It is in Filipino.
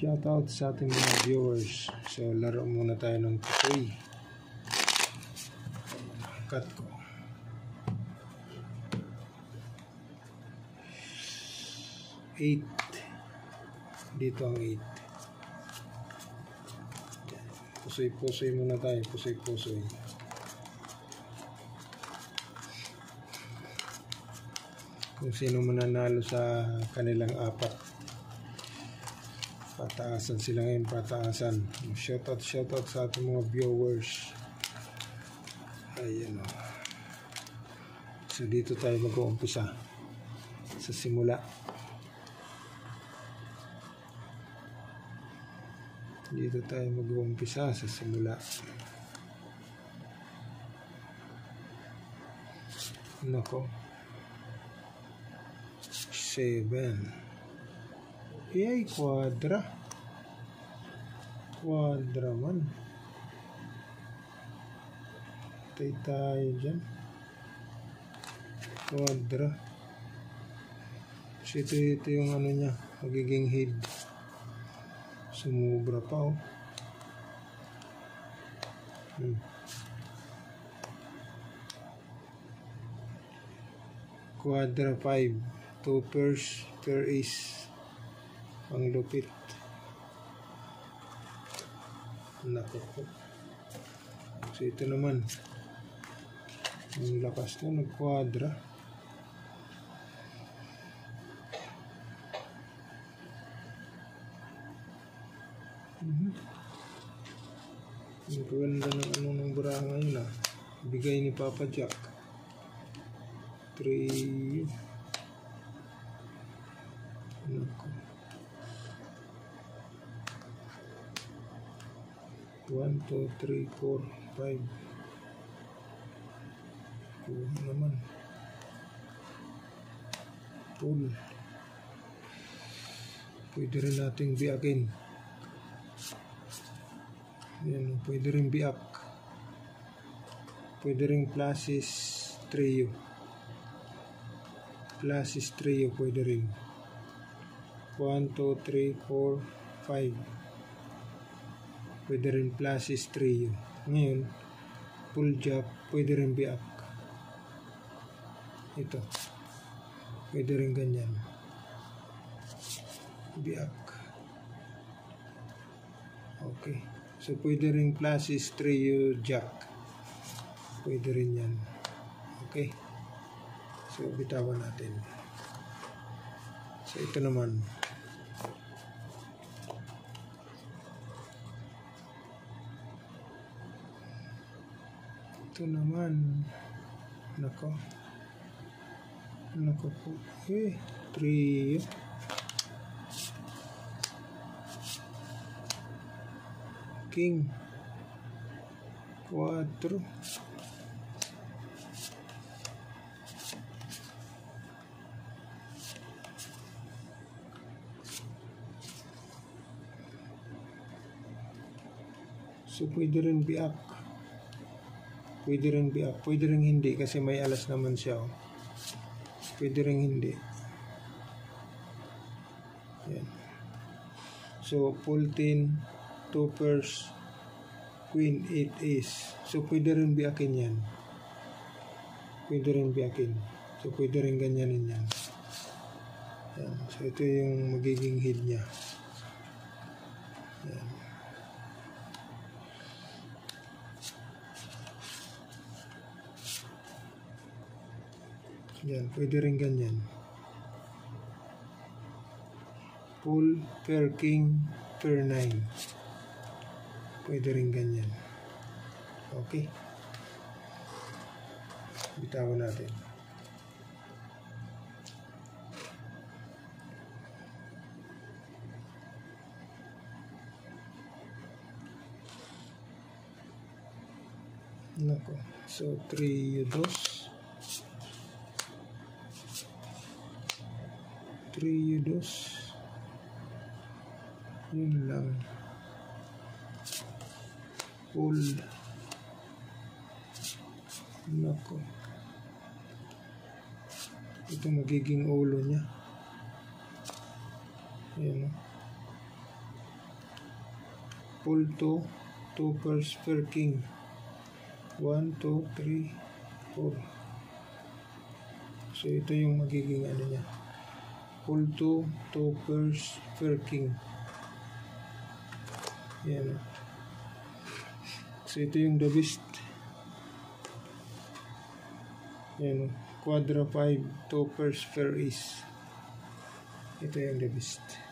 Shoutout sa ating mga viewers. So, laro muna tayo ng pusoy. Cut ko. Eight. Dito ang 8. Pusoy-pusoy muna tayo. Pusoy-pusoy. Kung sino mananalo sa kanilang apat. Pataasan sila ngayon, pataasan. Shoutout sa ating mga viewers. Ayan o. So dito tayo mag-uumpisa sa simula. Dito tayo mag-uumpisa sa simula. Nako. 7. Ay, kwadra man. Tay tayo dyan. Kwadra. So ito yung ano niya, magiging head. Sumubra pa oh. Kwadra 5. 2 pairs per ace. Ang lupit. Nako po. So ito naman. Ang lakas na nagkwadra. Ang ganda ng ano ng baraha ngayon ah. Bigay ni Papa Jack. 3. Nako. 1, 2, 3, 4, 5. Kuha naman. Pull. Pwede rin nating biakin. Yan, pwede rin biak. Pwede rin pluses trio. Pluses trio pwede rin. 1, 2, 3, 4, 5. Pwede rin pluses trio. Ngayon, full jack, pwede rin biak. Ito. Pwede rin ganyan. Biak. Okay. So, pwede rin pluses trio jack. Pwede rin yan. Okay. So, bitawan natin. So, ito naman. Ito naman. Nako. Nako po. 3. King. 4. So, pwede rin biak. Pwede rin biak. Pwede rin hindi kasi may alas naman siya. Oh. Pwede rin hindi. Yan. So, full 10. 2 pairs. Queen, 8 ace. So, pwede rin biakin yan. Pwede rin biakin. So, pwede rin ganyanin yan. Yan. So, ito yung magiging head niya. Yan. Yan, pwede rin ganyan. Full, pair king, pair 9. Pwede rin ganyan. Okay. Bitawan natin. Nako. So, 3 yudos. 3 yudos. Yun lang. Full. Nako. Ito magiging ulo niya. Ayan o. pull 2, 2 pairs per king. 1, 2, 3, 4. So ito yung magiging ano niya. Pull 2, 2 pairs per king. Yan. So ito yung the best. Yan. Quadra 5, 2 pairs per ace. Ito yung the best.